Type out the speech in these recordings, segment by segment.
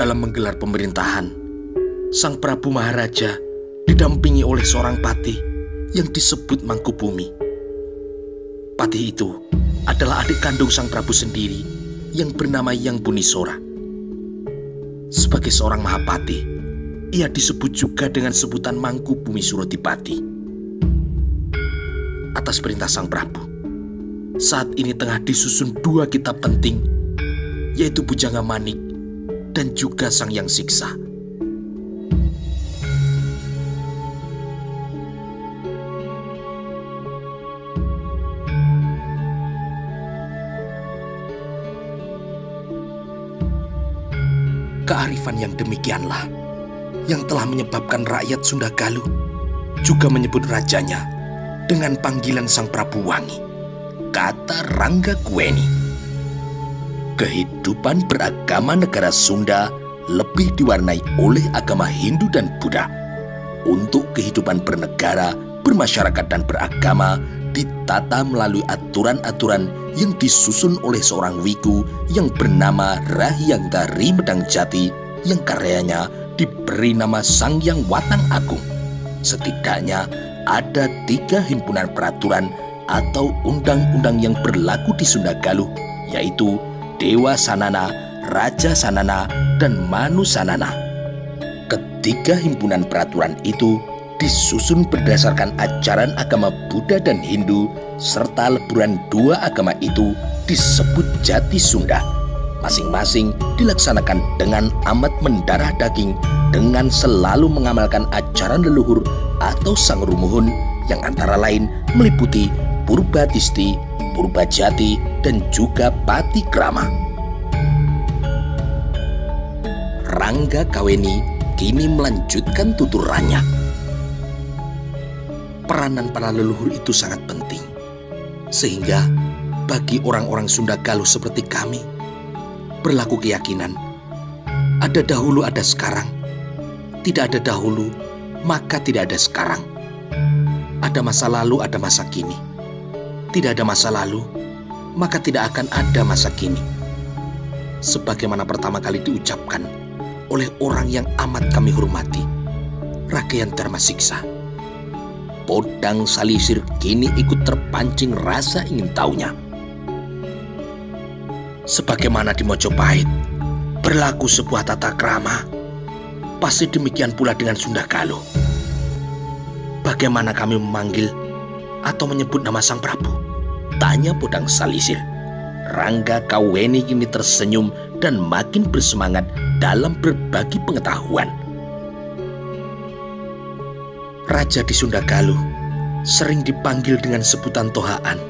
Dalam menggelar pemerintahan, Sang Prabu Maharaja didampingi oleh seorang patih yang disebut Mangkubumi. Patih itu adalah adik kandung Sang Prabu sendiri yang bernama Yang Bunisora. Sebagai seorang Mahapatih, ia disebut juga dengan sebutan Mangkubumi Surodipati. Atas perintah Sang Prabu, saat ini tengah disusun dua kitab penting, yaitu Bujanga Manik dan juga Sang Yang Siksa. Kearifan yang demikianlah yang telah menyebabkan rakyat Sunda Galuh juga menyebut rajanya dengan panggilan Sang Prabu Wangi, kata Ranggakweni. Kehidupan beragama negara Sunda lebih diwarnai oleh agama Hindu dan Buddha. Untuk kehidupan bernegara, bermasyarakat dan beragama ditata melalui aturan-aturan yang disusun oleh seorang wiku yang bernama Rahyangga Rimedang Jati, yang karyanya diberi nama Sang Yang Watang Agung. Setidaknya ada 3 himpunan peraturan atau undang-undang yang berlaku di Sunda Galuh, yaitu Dewa Sanana, Raja Sanana, dan Manu Sanana. Ketiga himpunan peraturan itu disusun berdasarkan ajaran agama Buddha dan Hindu, serta leburan dua agama itu disebut Jati Sunda. Masing-masing dilaksanakan dengan amat mendarah daging, dengan selalu mengamalkan ajaran leluhur atau Sang Rumuhun, yang antara lain meliputi Purbatisti, Purbajati, dan juga Patikrama. Ranggakweni kini melanjutkan tuturannya. Peranan para leluhur itu sangat penting, sehingga bagi orang-orang Sunda Galuh seperti kami, berlaku keyakinan ada dahulu ada sekarang, tidak ada dahulu maka tidak ada sekarang. Ada masa lalu, ada masa kini. Tidak ada masa lalu, maka tidak akan ada masa kini. Sebagaimana pertama kali diucapkan oleh orang yang amat kami hormati, Rakeyan Dharma Siksa. Podang Salisir kini ikut terpancing rasa ingin tahunya. Sebagaimana di Mojopahit berlaku sebuah tata krama, pasti demikian pula dengan Sunda Galuh. Bagaimana kami memanggil atau menyebut nama Sang Prabu? Tanya Podang Salisir. Ranggakweni kini tersenyum dan makin bersemangat dalam berbagi pengetahuan. Raja di Sunda Galuh sering dipanggil dengan sebutan Tohaan.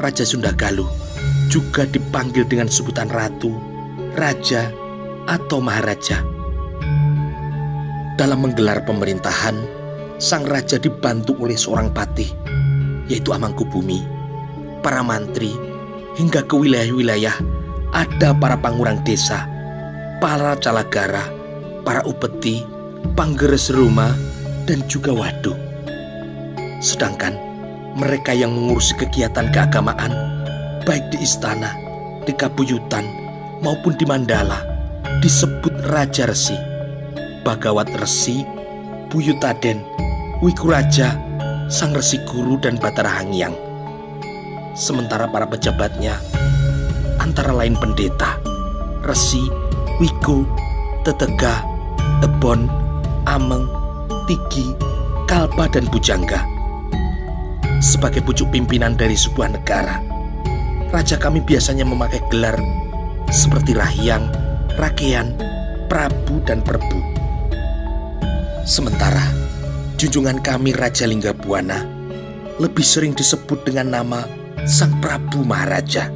Raja Sunda Galuh juga dipanggil dengan sebutan Ratu, Raja, atau Maharaja. Dalam menggelar pemerintahan, sang raja dibantu oleh seorang patih, yaitu Amangkubumi, para mantri, hingga ke wilayah-wilayah ada para pangurang desa, para calagara, para upeti, panggeres rumah, dan juga waduk. Sedangkan mereka yang mengurusi kegiatan keagamaan, baik di istana, di kabuyutan, maupun di mandala, disebut Raja Resi, Bagawat Resi, Buyutaden, Wikuraja, Sang Resi Guru, dan Batara Hangyang. Sementara para pejabatnya antara lain pendeta, resi, wiku, tetega, ebon, ameng, tigi, kalpa, dan bujangga. Sebagai pucuk pimpinan dari sebuah negara, raja kami biasanya memakai gelar seperti Rahyang, Rakeyan, Prabu, dan Perbu. Sementara junjungan kami Raja Linggabuana lebih sering disebut dengan nama Sang Prabu Maharaja.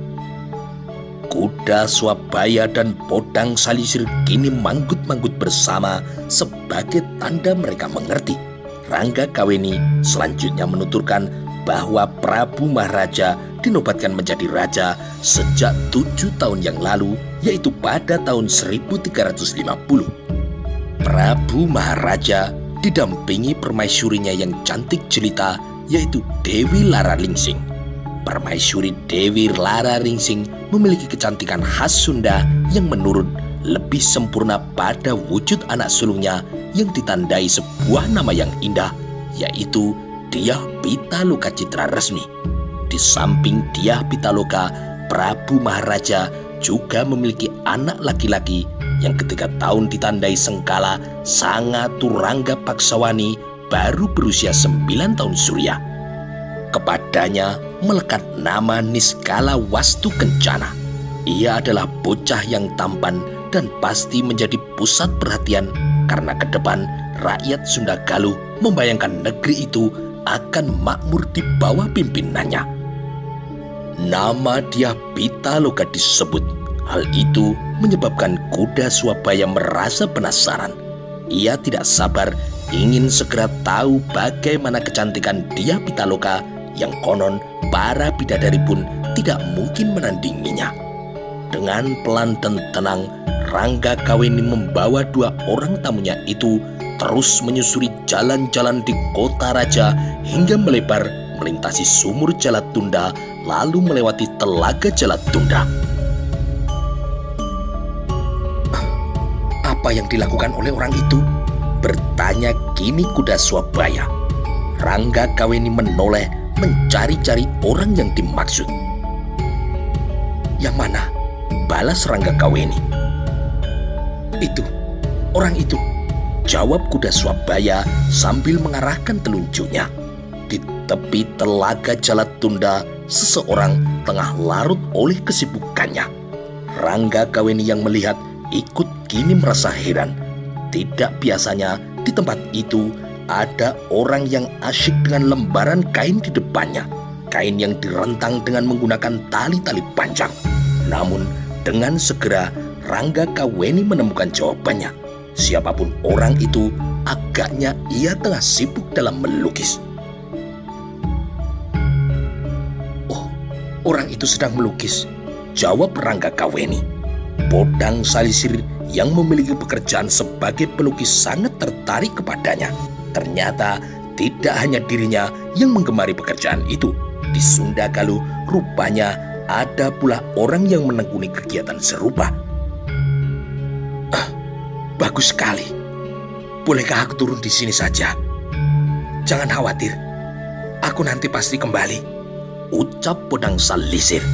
Kuda Swabaya dan Podang Salisir kini manggut-manggut bersama sebagai tanda mereka mengerti. Ranggakweni selanjutnya menuturkan bahwa Prabu Maharaja dinobatkan menjadi raja sejak 7 tahun yang lalu, yaitu pada tahun 1350. Prabu Maharaja didampingi permaisurinya yang cantik jelita, yaitu Dewi Lararingsing. Permaisuri Dewi Lararingsing memiliki kecantikan khas Sunda yang menurun lebih sempurna pada wujud anak sulungnya yang ditandai sebuah nama yang indah, yaitu Dyah Pitaloka Citra Resmi. Di samping Dyah Pitaloka, Prabu Maharaja juga memiliki anak laki-laki yang ketika tahun ditandai sengkala Sanga Turangga Paksawani baru berusia 9 tahun surya. Kepadanya melekat nama Niskala Wastu Kencana. Ia adalah bocah yang tampan dan pasti menjadi pusat perhatian karena ke depan rakyat Sunda Galuh membayangkan negeri itu akan makmur di bawah pimpinannya. Nama Dyah Pitaloka disebut. Hal itu menyebabkan kuda Swabaya merasa penasaran. Ia tidak sabar ingin segera tahu bagaimana kecantikan Dyah Pitaloka yang konon para bidadari pun tidak mungkin menandinginya. Dengan pelan dan tenang, Rangga Kaweni membawa 2 orang tamunya itu terus menyusuri jalan-jalan di kota raja hingga melebar melintasi sumur Jalatunda lalu melewati telaga Jalatunda. Apa yang dilakukan oleh orang itu? Bertanya kini kuda Swabaya. Rangga Kaweni menoleh mencari-cari orang yang dimaksud. Yang mana? Balas Rangga Kaweni. Itu, orang itu, jawab kuda Swabaya sambil mengarahkan telunjuknya. Di tepi telaga Jalatunda, seseorang tengah larut oleh kesibukannya. Rangga Kaweni yang melihat ikut kini merasa heran. Tidak biasanya di tempat itu ada orang yang asyik dengan lembaran kain di depannya. Kain yang direntang dengan menggunakan tali-tali panjang. Namun dengan segera Rangga Kaweni menemukan jawabannya. Siapapun orang itu, agaknya ia tengah sibuk dalam melukis. Oh, orang itu sedang melukis, jawab Rangga Kaweni. Bodang Salisir yang memiliki pekerjaan sebagai pelukis sangat tertarik kepadanya. Ternyata tidak hanya dirinya yang menggemari pekerjaan itu. Di Sunda Galuh rupanya ada pula orang yang menekuni kegiatan serupa. Bagus sekali. Bolehkah aku turun di sini saja? Jangan khawatir, aku nanti pasti kembali, ucap Bodang Salisir.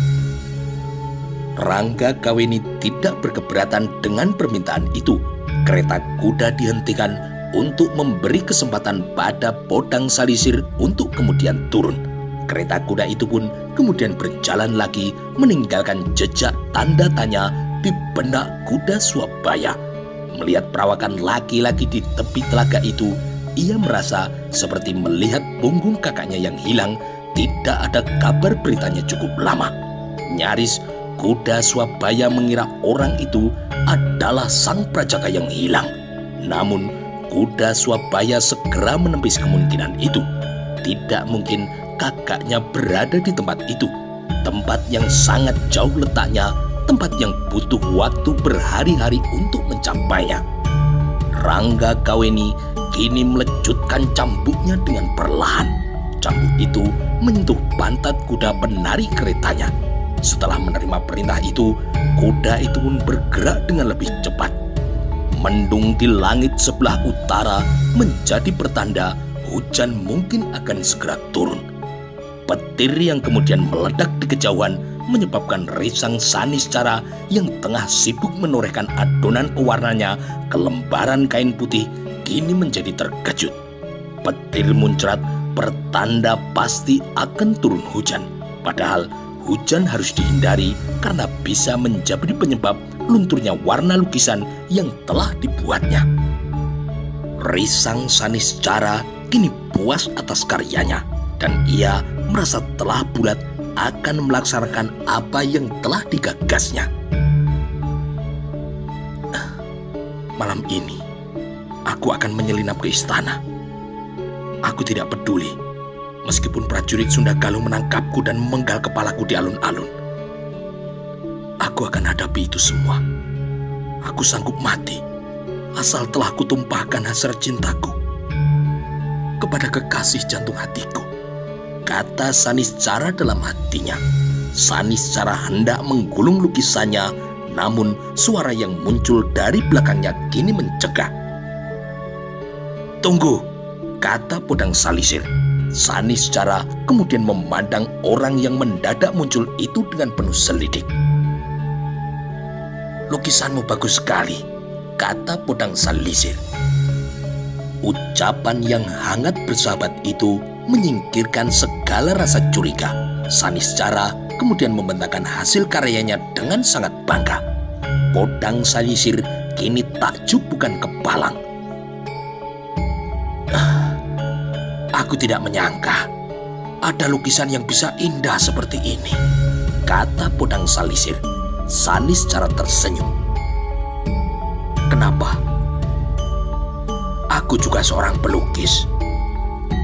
Rangga Kaweni tidak berkeberatan dengan permintaan itu. Kereta kuda dihentikan untuk memberi kesempatan pada Bodang Salisir untuk kemudian turun. Kereta kuda itu pun kemudian berjalan lagi meninggalkan jejak tanda tanya di benak kuda Swabaya. Melihat perawakan laki-laki di tepi telaga itu, ia merasa seperti melihat punggung kakaknya yang hilang. Tidak ada kabar beritanya cukup lama. Nyaris kuda Swabaya mengira orang itu adalah sang prajaka yang hilang. Namun kuda Swabaya segera menepis kemungkinan itu. Tidak mungkin kakaknya berada di tempat itu. Tempat yang sangat jauh letaknya, tempat yang butuh waktu berhari-hari untuk mencapainya. Rangga Kaweni kini melecutkan cambuknya dengan perlahan. Cambuk itu menyentuh pantat kuda penarik keretanya. Setelah menerima perintah itu, kuda itu pun bergerak dengan lebih cepat. Mendung di langit sebelah utara menjadi pertanda hujan mungkin akan segera turun. Petir yang kemudian meledak di kejauhan menyebabkan Risang Saniscara yang tengah sibuk menorehkan adonan pewarnanya ke lembaran kain putih kini menjadi terkejut. Petir muncrat pertanda pasti akan turun hujan. Padahal hujan harus dihindari karena bisa menjadi penyebab lunturnya warna lukisan yang telah dibuatnya. Risang Saniscara kini puas atas karyanya dan ia merasa telah bulat akan melaksanakan apa yang telah digagasnya. Malam ini aku akan menyelinap ke istana. Aku tidak peduli meskipun prajurit Sunda Galuh menangkapku dan memenggal kepalaku di alun-alun. Aku akan hadapi itu semua. Aku sanggup mati asal telah kutumpahkan hasrat cintaku kepada kekasih jantung hatiku, kata Saniscara dalam hatinya. Saniscara hendak menggulung lukisannya, Namun suara yang muncul dari belakangnya kini mencegah. "Tunggu," kata Podang Salisir. Saniscara kemudian memandang orang yang mendadak muncul itu dengan penuh selidik. "Lukisanmu bagus sekali," kata Podang Salisir. Ucapan yang hangat bersahabat itu menyingkirkan segala rasa curiga. Saniscara kemudian membentangkan hasil karyanya dengan sangat bangga. Podang Salisir kini takjub bukan kepalang. "Aku tidak menyangka ada lukisan yang bisa indah seperti ini," kata Podang Salisir. Saniscara tersenyum. "Kenapa? Aku juga seorang pelukis.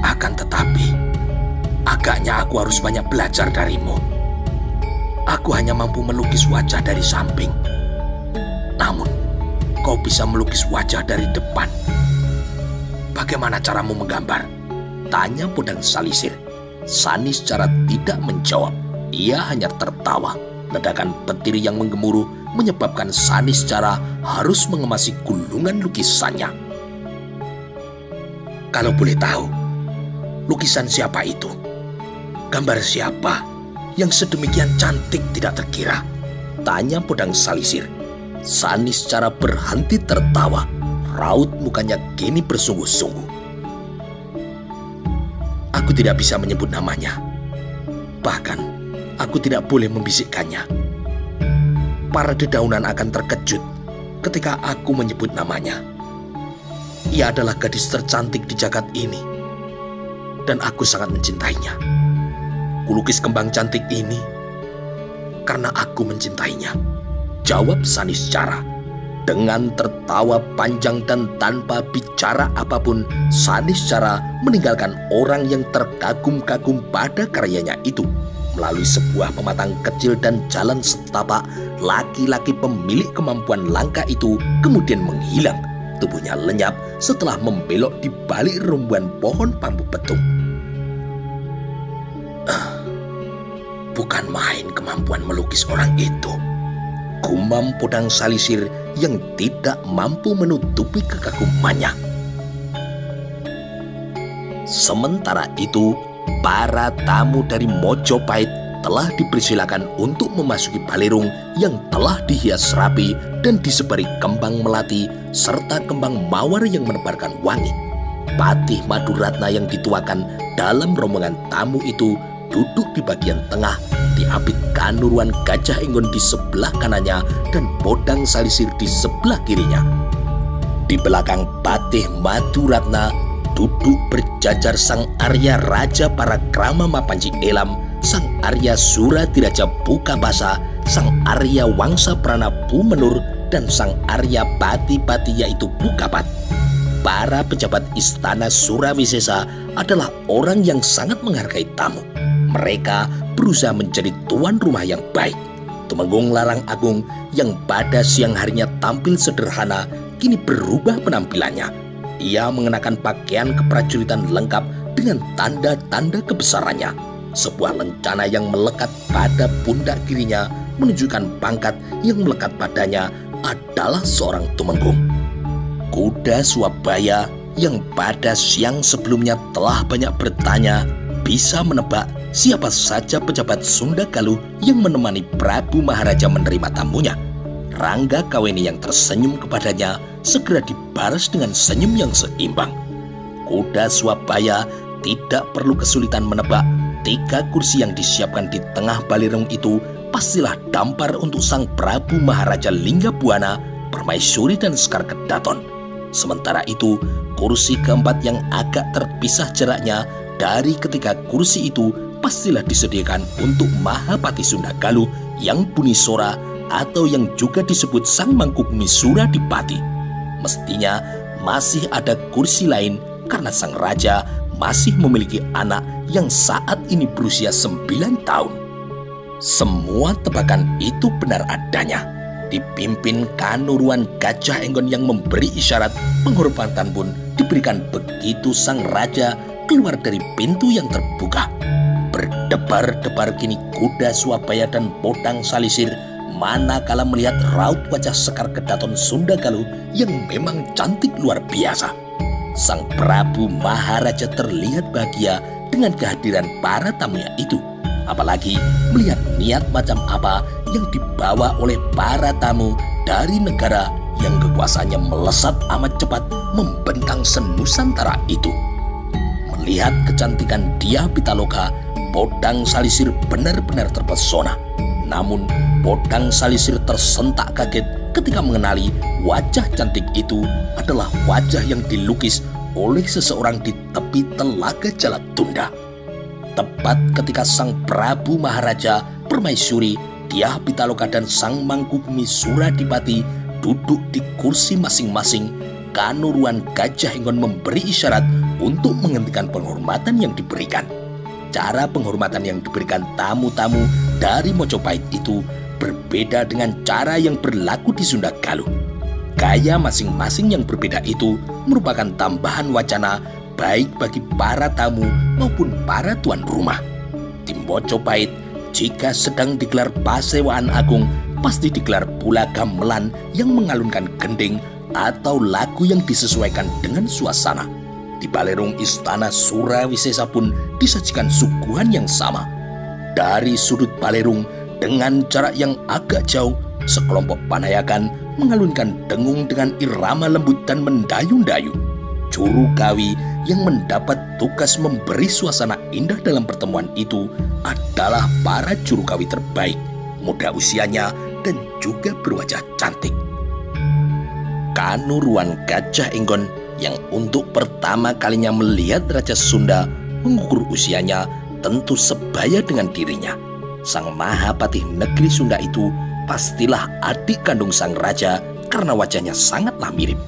Akan tetapi, agaknya aku harus banyak belajar darimu. Aku hanya mampu melukis wajah dari samping. Namun, kau bisa melukis wajah dari depan. Bagaimana caramu menggambar?" tanya Podang Salisir. Saniscara tidak menjawab. Ia hanya tertawa. Ledakan petir yang menggemuruh menyebabkan Saniscara harus mengemasi gulungan lukisannya. "Kalau boleh tahu, lukisan siapa itu? Gambar siapa yang sedemikian cantik tidak terkira?" tanya Podang Salisir. Saniscara berhenti tertawa. Raut mukanya kini bersungguh-sungguh. "Aku tidak bisa menyebut namanya. Bahkan, aku tidak boleh membisikkannya. Para dedaunan akan terkejut ketika aku menyebut namanya. Ia adalah gadis tercantik di jagat ini, dan aku sangat mencintainya. Kulukis kembang cantik ini karena aku mencintainya," jawab Saniscara. Dengan tertawa panjang dan tanpa bicara apapun, Saniscara meninggalkan orang yang terkagum-kagum pada karyanya itu. Melalui sebuah pematang kecil dan jalan setapak, laki-laki pemilik kemampuan langka itu kemudian menghilang. Tubuhnya lenyap setelah membelok di balik rumbuhan pohon bambu petung. "Bukan main kemampuan melukis orang itu," gumam Podang Salisir yang tidak mampu menutupi kekagumannya. Sementara itu, para tamu dari Mojopahit telah dipersilakan untuk memasuki balerung yang telah dihias rapi dan disebari kembang melati serta kembang mawar yang menebarkan wangi. Patih Maduratna yang dituakan dalam rombongan tamu itu duduk di bagian tengah, diapit Kanuruan Gajah Enggon di sebelah kanannya dan Podang Salisir di sebelah kirinya. Di belakang Patih Maduratna duduk berjajar Sang Arya Raja Parakrama Mapanji Elam, Sang Arya Suratiraja Bukabasa, Sang Arya Wangsa Prana Bumenur, dan Sang Arya Pati-Pati yaitu Bukapat. Para pejabat istana Surawisesa adalah orang yang sangat menghargai tamu. Mereka berusaha menjadi tuan rumah yang baik. Tumenggung Larang Agung yang pada siang harinya tampil sederhana kini berubah penampilannya. Ia mengenakan pakaian keprajuritan lengkap dengan tanda-tanda kebesarannya. Sebuah lencana yang melekat pada pundak kirinya menunjukkan pangkat yang melekat padanya adalah seorang tumenggung. Kuda Swabaya yang pada siang sebelumnya telah banyak bertanya bisa menebak siapa saja pejabat Sunda Galuh yang menemani Prabu Maharaja menerima tamunya. Rangga Kaweni yang tersenyum kepadanya segera dibalas dengan senyum yang seimbang. Kuda Swabaya tidak perlu kesulitan menebak 3 kursi yang disiapkan di tengah balerung itu pastilah dampar untuk Sang Prabu Maharaja Linggabuana, Permaisuri dan Sekar Kedaton. Sementara itu, kursi keempat yang agak terpisah jaraknya dari ketiga kursi itu pastilah disediakan untuk Mahapati Sunda Galuh yang Bunisora atau yang juga disebut Sang Mangkubumi Suradipati. Mestinya masih ada kursi lain karena sang raja masih memiliki anak yang saat ini berusia 9 tahun. Semua tebakan itu benar adanya. Dipimpin Kanuruan Gajah Enggon yang memberi isyarat penghormatan pun diberikan begitu sang raja keluar dari pintu yang terbuka. Berdebar-debar kini kuda Swabaya dan Podang Salisir manakala melihat raut wajah Sekar Kedaton Sunda Galuh yang memang cantik luar biasa. Sang Prabu Maharaja terlihat bahagia dengan kehadiran para tamunya itu. Apalagi melihat niat macam apa yang dibawa oleh para tamu dari negara yang kekuasaannya melesat amat cepat membentang senusantara itu. Melihat kecantikan Dyah Pitaloka, Podang Salisir benar-benar terpesona. Namun Podang Salisir tersentak kaget ketika mengenali wajah cantik itu adalah wajah yang dilukis oleh seseorang di tepi telaga Jalatunda. Tepat ketika Sang Prabu Maharaja, Permaisuri, Dyah Pitaloka dan Sang Mangkubumi Suradipati duduk di kursi masing-masing, Kanuruan Gajah Enggon memberi isyarat untuk menghentikan penghormatan yang diberikan. Cara penghormatan yang diberikan tamu-tamu dari Mojopahit itu berbeda dengan cara yang berlaku di Sunda Galuh. Gaya masing-masing yang berbeda itu merupakan tambahan wacana baik bagi para tamu maupun para tuan rumah. Di Mojopahit, jika sedang digelar pasewaan agung, pasti digelar pula gamelan yang mengalunkan gending atau lagu yang disesuaikan dengan suasana. Di Balerung Istana Surawisesa pun disajikan suguhan yang sama. Dari sudut Balerung, dengan jarak yang agak jauh, sekelompok panayakan mengalunkan dengung dengan irama lembut dan mendayu-dayu. Juru kawi yang mendapat tugas memberi suasana indah dalam pertemuan itu adalah para juru kawi terbaik, muda usianya dan juga berwajah cantik. Kanuruan Gajah Enggon yang untuk pertama kalinya melihat Raja Sunda mengukur usianya tentu sebaya dengan dirinya. Sang Mahapatih negeri Sunda itu pastilah adik kandung sang raja karena wajahnya sangatlah mirip.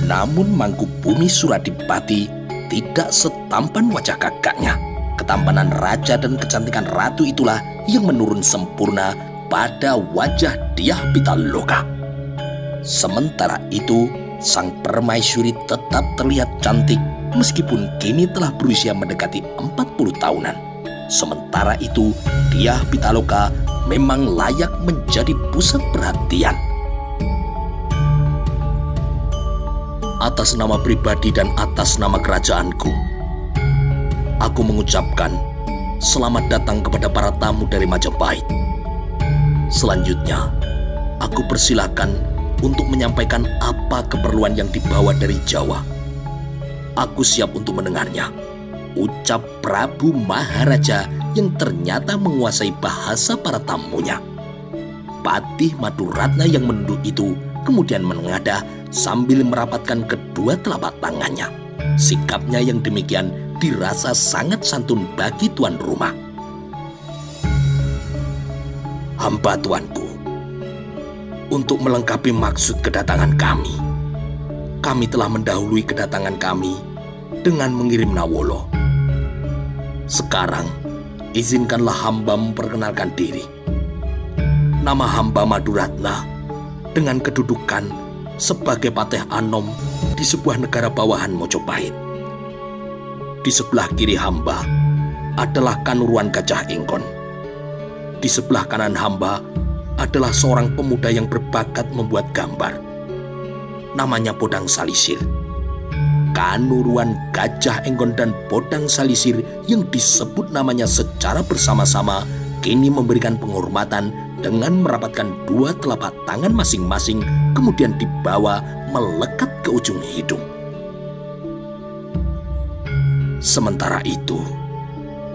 Namun Mangkubumi Suradipati tidak setampan wajah kakaknya. Ketampanan raja dan kecantikan ratu itulah yang menurun sempurna pada wajah Dyah Pitaloka. Sementara itu, sang permaisuri tetap terlihat cantik meskipun kini telah berusia mendekati 40 tahunan. Sementara itu, Dyah Pitaloka memang layak menjadi pusat perhatian. Atas nama pribadi dan atas nama kerajaanku, aku mengucapkan selamat datang kepada para tamu dari Majapahit. Selanjutnya, aku persilakan untuk menyampaikan apa keperluan yang dibawa dari Jawa. Aku siap untuk mendengarnya, ucap Prabu Maharaja yang ternyata menguasai bahasa para tamunya. Patih Maduratna yang menunduk itu kemudian menengadah sambil merapatkan kedua telapak tangannya. Sikapnya yang demikian dirasa sangat santun bagi tuan rumah. Hamba tuanku, untuk melengkapi maksud kedatangan kami telah mendahului kedatangan kami dengan mengirim Nawolo. Sekarang, izinkanlah hamba memperkenalkan diri. Nama hamba Maduratna dengan kedudukan sebagai Patih Anom di sebuah negara bawahan Mojopahit. Di sebelah kiri hamba adalah Kanuruan Gajah Enggon. Di sebelah kanan hamba adalah seorang pemuda yang berbakat membuat gambar. Namanya Podang Salisir. Kanuruan Gajah Enggon dan Podang Salisir yang disebut namanya secara bersama-sama kini memberikan penghormatan dengan merapatkan dua telapak tangan masing-masing, kemudian dibawa melekat ke ujung hidung. Sementara itu,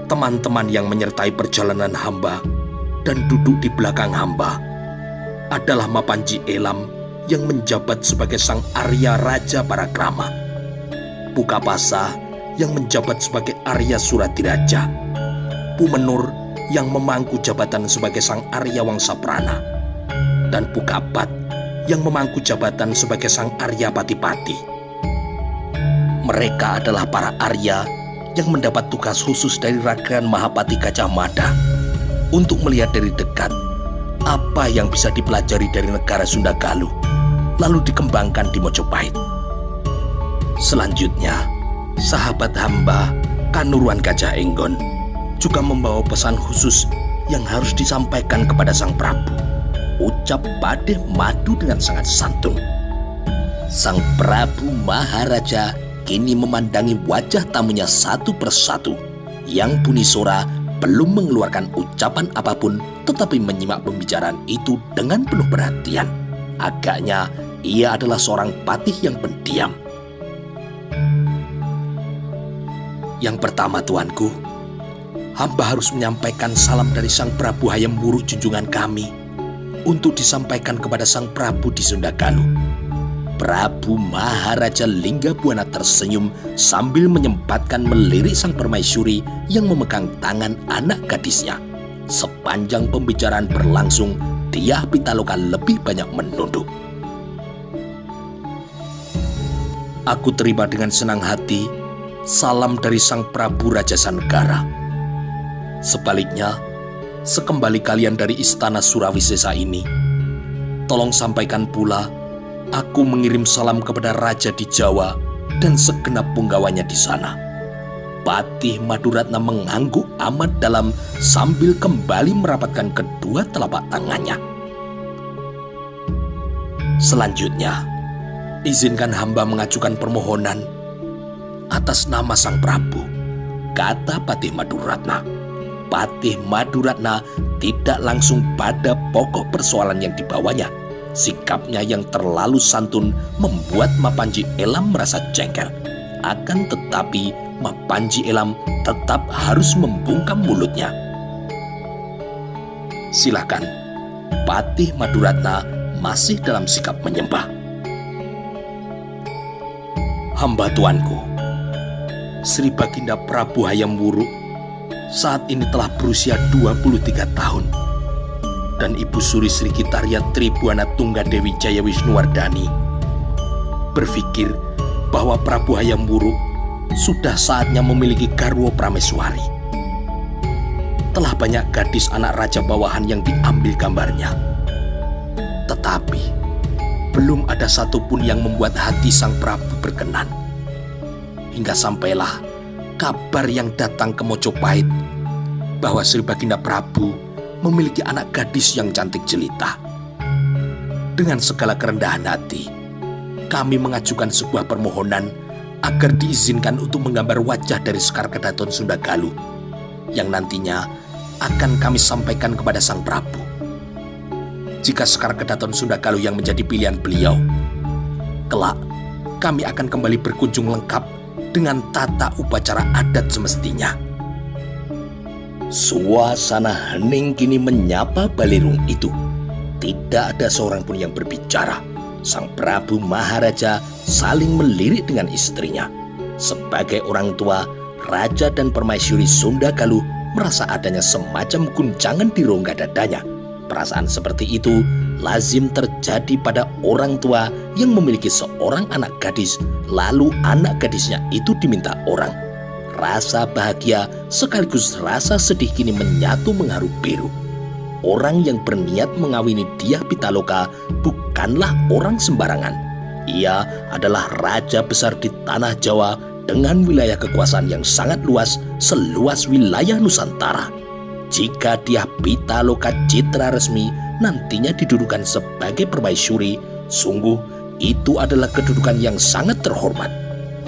teman-teman yang menyertai perjalanan hamba dan duduk di belakang hamba adalah Mapanji Elam yang menjabat sebagai sang Arya Raja Parakrama, Pukapasa yang menjabat sebagai Arya Suratiraja, Pumenur yang memangku jabatan sebagai sang Arya Wangsaprana, dan Pukapat yang memangku jabatan sebagai sang Arya Patipati. Mereka adalah para Arya yang mendapat tugas khusus dari Ragan Mahapati Gajah Mada untuk melihat dari dekat apa yang bisa dipelajari dari negara Sunda Galuh, lalu dikembangkan di Mojopahit. Selanjutnya, sahabat hamba Kanuruan Gajah Enggon juga membawa pesan khusus yang harus disampaikan kepada sang Prabu. ucap badeh madu dengan sangat santun. Sang Prabu Maharaja kini memandangi wajah tamunya satu persatu. Yang Bunisora belum mengeluarkan ucapan apapun, tetapi menyimak pembicaraan itu dengan penuh perhatian. Agaknya ia adalah seorang patih yang pendiam. Yang pertama, tuanku, hamba harus menyampaikan salam dari Sang Prabu Hayam Wuruk junjungan kami untuk disampaikan kepada Sang Prabu di Sunda Galuh. Prabu Maharaja Linggabuana tersenyum sambil menyempatkan melirik sang permaisuri yang memegang tangan anak gadisnya. Sepanjang pembicaraan berlangsung, Dyah Pitaloka lebih banyak menunduk. Aku terima dengan senang hati salam dari Sang Prabu Rajasa Negara. Sebaliknya, sekembali kalian dari istana Surawisesa ini, tolong sampaikan pula aku mengirim salam kepada Raja di Jawa dan segenap punggawanya di sana. Patih Maduratna mengangguk amat dalam sambil kembali merapatkan kedua telapak tangannya. Selanjutnya, izinkan hamba mengajukan permohonan atas nama Sang Prabu, kata Patih Maduratna. Patih Maduratna tidak langsung pada pokok persoalan yang dibawanya. Sikapnya yang terlalu santun membuat Mapanji Elam merasa jengkel. Akan tetapi Mapanji Elam tetap harus membungkam mulutnya. Silakan, Patih Maduratna masih dalam sikap menyembah. Hamba tuanku, Sri Baginda Prabu Hayam Wuruk saat ini telah berusia 23 tahun. Dan Ibu Suri Sri Kitarya Tribuana Tunggadewi Jaya Wisnuwardani berpikir bahwa Prabu Hayam Wuruk sudah saatnya memiliki garwo prameswari. Telah banyak gadis anak raja bawahan yang diambil gambarnya, tetapi belum ada satupun yang membuat hati Sang Prabu berkenan. Hingga sampailah kabar yang datang ke Mojopahit bahwa Sri Baginda Prabu memiliki anak gadis yang cantik jelita. Dengan segala kerendahan hati, kami mengajukan sebuah permohonan agar diizinkan untuk menggambar wajah dari Sekar Kedaton Sunda Galuh yang nantinya akan kami sampaikan kepada Sang Prabu. Jika Sekar Kedaton Sunda Galuh yang menjadi pilihan beliau, kelak kami akan kembali berkunjung lengkap dengan tata upacara adat semestinya. Suasana hening kini menyapa Balirung itu. Tidak ada seorang pun yang berbicara. Sang Prabu Maharaja saling melirik dengan istrinya. Sebagai orang tua, Raja dan Permaisuri Sunda Galuh merasa adanya semacam guncangan di rongga dadanya. Perasaan seperti itu lazim terjadi pada orang tua yang memiliki seorang anak gadis, lalu anak gadisnya itu diminta orang. Rasa bahagia sekaligus rasa sedih kini menyatu mengharu biru. Orang yang berniat mengawini Dyah Pitaloka bukanlah orang sembarangan. Ia adalah raja besar di tanah Jawa dengan wilayah kekuasaan yang sangat luas, seluas wilayah Nusantara. Jika Dyah Pitaloka Citra resmi nantinya didudukan sebagai permaisuri, sungguh itu adalah kedudukan yang sangat terhormat.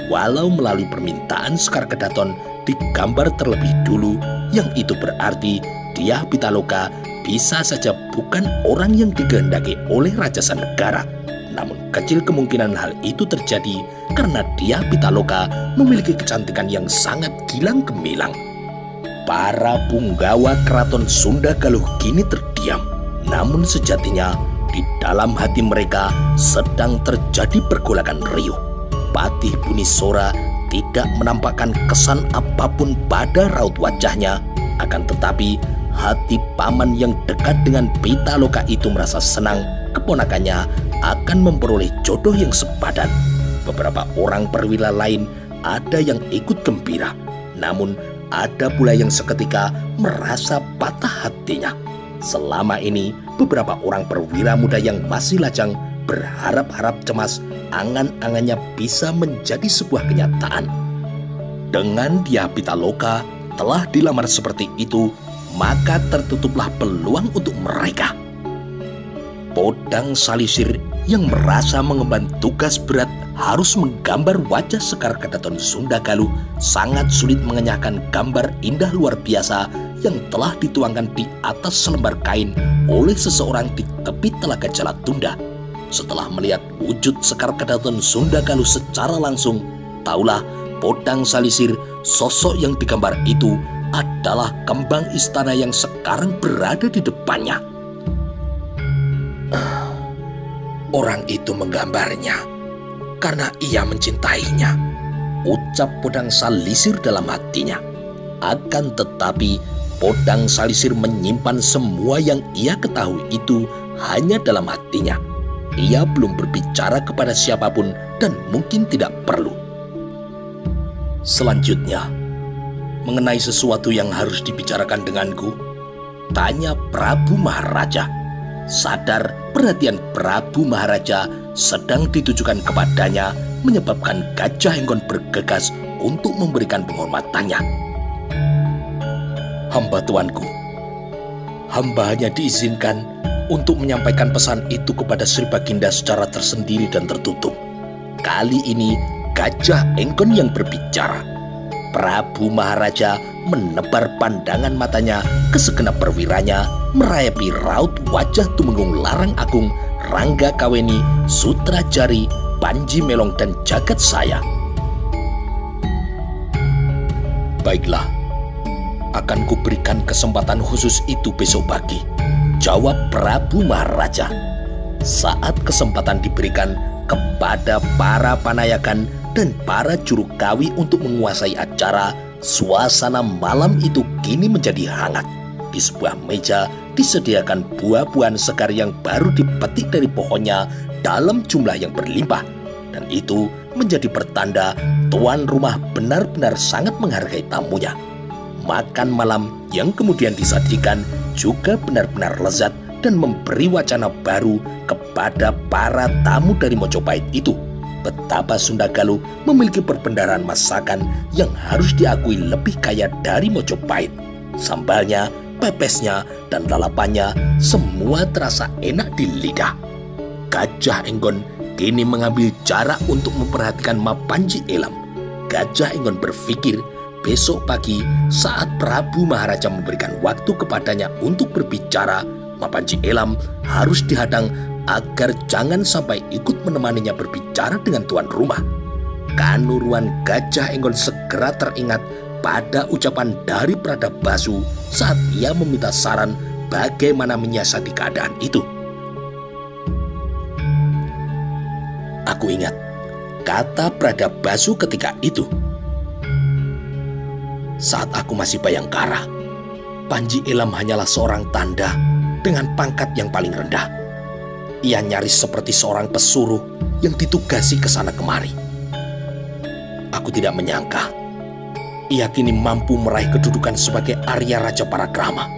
Walau melalui permintaan Sekar Kedaton digambar terlebih dulu, yang itu berarti Dyah Pitaloka bisa saja bukan orang yang dikehendaki oleh Rajasa Negara. Namun kecil kemungkinan hal itu terjadi karena Dyah Pitaloka memiliki kecantikan yang sangat gilang gemilang. Para punggawa Keraton Sunda Galuh kini terdiam, namun sejatinya di dalam hati mereka sedang terjadi pergolakan riuh. Patih Bunisora tidak menampakkan kesan apapun pada raut wajahnya. Akan tetapi hati paman yang dekat dengan Pitaloka itu merasa senang keponakannya akan memperoleh jodoh yang sepadan. Beberapa orang perwira lain ada yang ikut gembira, namun ada pula yang seketika merasa patah hatinya. Selama ini beberapa orang perwira muda yang masih lajang berharap-harap cemas angan-angannya bisa menjadi sebuah kenyataan. Dengan Dyah Pitaloka telah dilamar seperti itu, maka tertutuplah peluang untuk mereka. Podang Salisir yang merasa mengemban tugas berat harus menggambar wajah Sekar Kadaton Sunda Galuh sangat sulit mengenyahkan gambar indah luar biasa yang telah dituangkan di atas selembar kain oleh seseorang di tepi Telaga Jalatunda. Setelah melihat wujud Sekar Kadaton Sunda Galuh secara langsung, taulah Podang Salisir sosok yang digambar itu adalah kembang istana yang sekarang berada di depannya. Orang itu menggambarnya karena ia mencintainya, ucap Podang Salisir dalam hatinya. Akan tetapi Podang Salisir menyimpan semua yang ia ketahui itu hanya dalam hatinya. Ia belum berbicara kepada siapapun dan mungkin tidak perlu. Selanjutnya, mengenai sesuatu yang harus dibicarakan denganku, tanya Prabu Maharaja. Sadar perhatian Prabu Maharaja sedang ditujukan kepadanya menyebabkan Gajah Enggon bergegas untuk memberikan penghormatannya. Hamba tuanku, hamba hanya diizinkan untuk menyampaikan pesan itu kepada Sri Baginda secara tersendiri dan tertutup. Kali ini Gajah Enggon yang berbicara. Prabu Maharaja menebar pandangan matanya ke segenap perwiranya, merayapi raut wajah Tumenggung Larang Agung, Rangga Kaweni, Sutrajari, Panji Melong, dan Jagat Saya. Baiklah, akan kuberikan kesempatan khusus itu besok pagi, jawab Prabu Maharaja. Saat kesempatan diberikan kepada para panayakan dan para juru kawi untuk menguasai acara, suasana malam itu kini menjadi hangat. Di sebuah meja disediakan buah-buahan segar yang baru dipetik dari pohonnya dalam jumlah yang berlimpah. Dan itu menjadi pertanda tuan rumah benar-benar sangat menghargai tamunya. Makan malam yang kemudian disajikan juga benar-benar lezat dan memberi wacana baru kepada para tamu dari Mojopahit itu. Betapa Sunda Galuh memiliki perbendaharaan masakan yang harus diakui lebih kaya dari Mojopahit. Sambalnya, pepesnya, dan lalapannya semua terasa enak di lidah. Gajah Enggon kini mengambil jarak untuk memperhatikan Mapanji Elam. Gajah Enggon berpikir besok pagi saat Prabu Maharaja memberikan waktu kepadanya untuk berbicara, Mapanji Elam harus dihadang agar jangan sampai ikut menemaninya berbicara dengan tuan rumah. Kanuruan Gajah Enggon segera teringat pada ucapan dari Pradabasu saat ia meminta saran bagaimana menyiasati keadaan itu. Aku ingat kata Pradabasu ketika itu. Saat aku masih Bayangkara, Panji Elam hanyalah seorang tanda dengan pangkat yang paling rendah. Ia nyaris seperti seorang pesuruh yang ditugasi ke sana kemari. Aku tidak menyangka ia kini mampu meraih kedudukan sebagai Arya Raja Parakrama,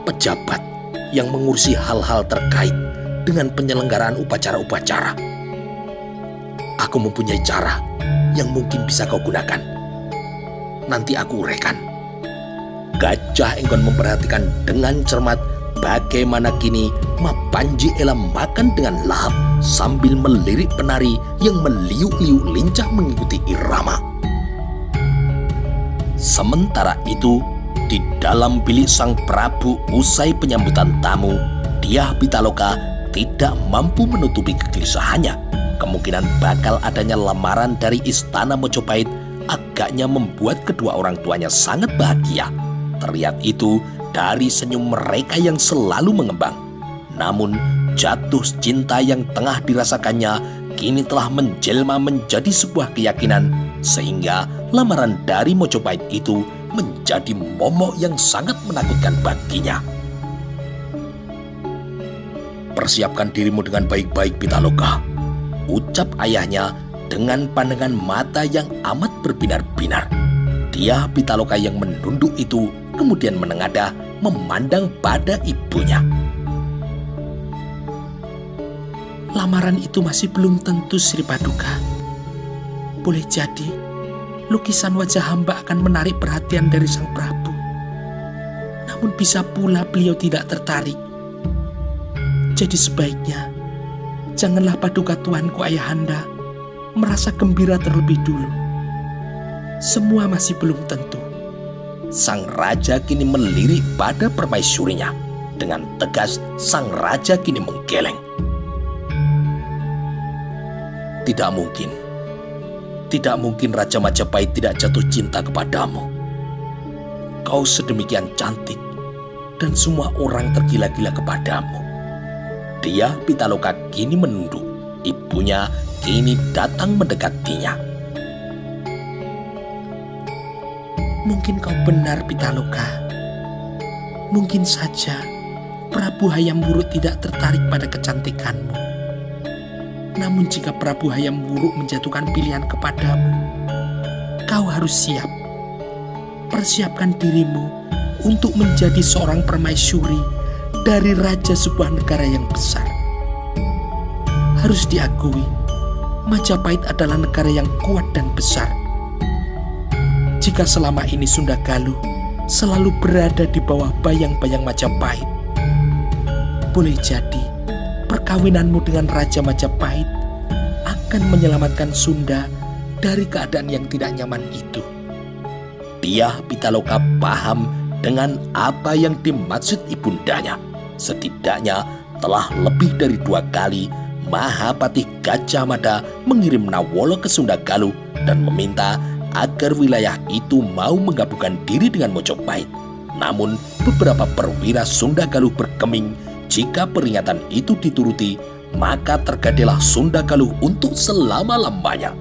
pejabat yang mengurusi hal-hal terkait dengan penyelenggaraan upacara-upacara. Aku mempunyai cara yang mungkin bisa kau gunakan. Nanti aku uraikan. Gajah Enggon memperhatikan dengan cermat bagaimana kini Mapanji Elam makan dengan lahap sambil melirik penari yang meliuk-liuk lincah mengikuti irama. Sementara itu, di dalam bilik sang Prabu usai penyambutan tamu, Dyah Pitaloka tidak mampu menutupi kegelisahannya. Kemungkinan bakal adanya lamaran dari istana Mojopahit agaknya membuat kedua orang tuanya sangat bahagia. Terlihat itu dari senyum mereka yang selalu mengembang. Namun jatuh cinta yang tengah dirasakannya kini telah menjelma menjadi sebuah keyakinan, sehingga lamaran dari Mojopahit itu menjadi momok yang sangat menakutkan baginya. Persiapkan dirimu dengan baik-baik, Pitaloka, ucap ayahnya dengan pandangan mata yang amat berbinar-binar. Dyah Pitaloka yang menunduk itu kemudian menengadah memandang pada ibunya. Lamaran itu masih belum tentu, Sri Paduka. Boleh jadi lukisan wajah hamba akan menarik perhatian dari sang Prabu. Namun bisa pula beliau tidak tertarik. Jadi sebaiknya janganlah paduka tuanku Ayahanda merasa gembira terlebih dulu. Semua masih belum tentu. Sang raja kini melirik pada permaisurinya. Dengan tegas sang raja kini menggeleng. Tidak mungkin. Tidak mungkin Raja Majapahit tidak jatuh cinta kepadamu. Kau sedemikian cantik dan semua orang tergila-gila kepadamu. Dia Pitaloka kini menunduk. Ibunya kini datang mendekatinya. Mungkin kau benar, Pitaloka. Mungkin saja Prabu Hayam Wuruk tidak tertarik pada kecantikanmu. Namun jika Prabu Hayam Wuruk menjatuhkan pilihan kepadamu, kau harus siap. Persiapkan dirimu untuk menjadi seorang permaisuri dari raja sebuah negara yang besar. Harus diakui, Majapahit adalah negara yang kuat dan besar. Jika selama ini Sunda Galuh selalu berada di bawah bayang-bayang Majapahit, boleh jadi perkawinanmu dengan Raja Majapahit akan menyelamatkan Sunda dari keadaan yang tidak nyaman itu. Dia Pitaloka paham dengan apa yang dimaksud ibundanya. Setidaknya telah lebih dari 2 kali Mahapatih Gajah Mada mengirim Nawolo ke Sunda Galuh dan meminta agar wilayah itu mau menggabungkan diri dengan Mojopahit. Namun beberapa perwira Sunda Galuh bergeming jika peringatan itu dituruti, maka tergadailah Sunda Galuh untuk selama-lamanya.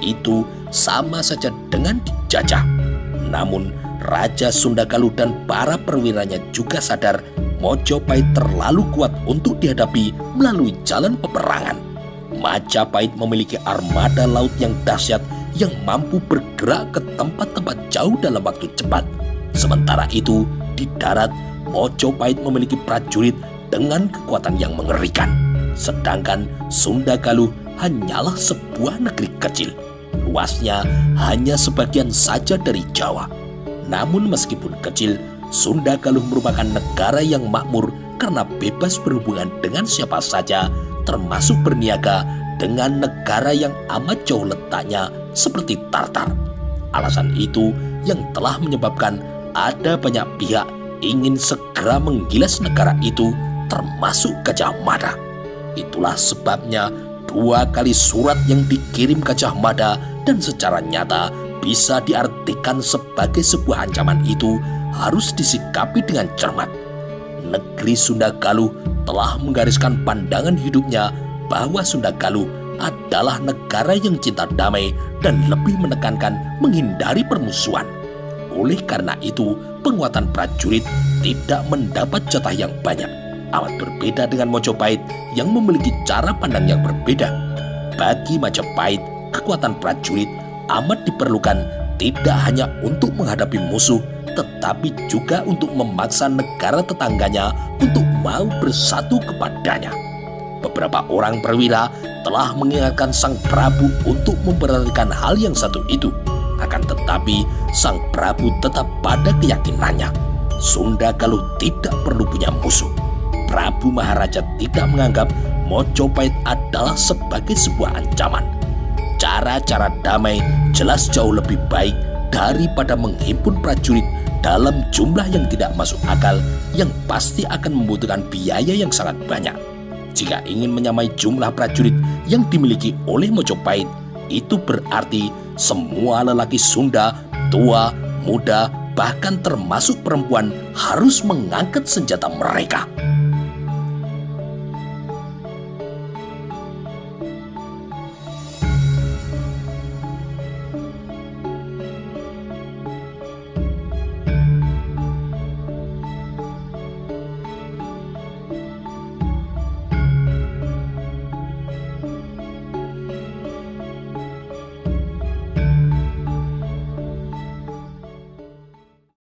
Itu sama saja dengan dijajah. Namun Raja Sunda Galuh dan para perwiranya juga sadar Mojopahit terlalu kuat untuk dihadapi melalui jalan peperangan. Majapahit memiliki armada laut yang dahsyat yang mampu bergerak ke tempat-tempat jauh dalam waktu cepat. Sementara itu, di darat Mojopahit memiliki prajurit dengan kekuatan yang mengerikan. Sedangkan Sunda Galuh hanyalah sebuah negeri kecil. Luasnya hanya sebagian saja dari Jawa. Namun meskipun kecil, Sunda Galuh merupakan negara yang makmur karena bebas berhubungan dengan siapa saja, termasuk berniaga dengan negara yang amat jauh letaknya seperti Tartar. Alasan itu yang telah menyebabkan ada banyak pihak ingin segera menggilas negara itu, termasuk Gajah Mada. Itulah sebabnya 2 kali surat yang dikirim Gajah Mada dan secara nyata bisa diartikan sebagai sebuah ancaman itu harus disikapi dengan cermat. Negeri Sunda Galuh telah menggariskan pandangan hidupnya bahwa Sunda Galuh adalah negara yang cinta damai dan lebih menekankan menghindari permusuhan. Oleh karena itu, penguatan prajurit tidak mendapat jatah yang banyak. Amat berbeda dengan Mojopahit yang memiliki cara pandang yang berbeda. Bagi Majapahit, kekuatan prajurit amat diperlukan tidak hanya untuk menghadapi musuh, tetapi juga untuk memaksa negara tetangganya untuk mau bersatu kepadanya. Beberapa orang perwira telah mengingatkan Sang Prabu untuk memperhatikan hal yang satu itu. Akan tetapi, Sang Prabu tetap pada keyakinannya. Sunda Galuh tidak perlu punya musuh. Prabu Maharaja tidak menganggap Mojopahit adalah sebagai sebuah ancaman. Cara-cara damai jelas jauh lebih baik daripada menghimpun prajurit dalam jumlah yang tidak masuk akal yang pasti akan membutuhkan biaya yang sangat banyak. Jika ingin menyamai jumlah prajurit yang dimiliki oleh Mojopahit, itu berarti semua lelaki Sunda, tua, muda, bahkan termasuk perempuan harus mengangkat senjata mereka.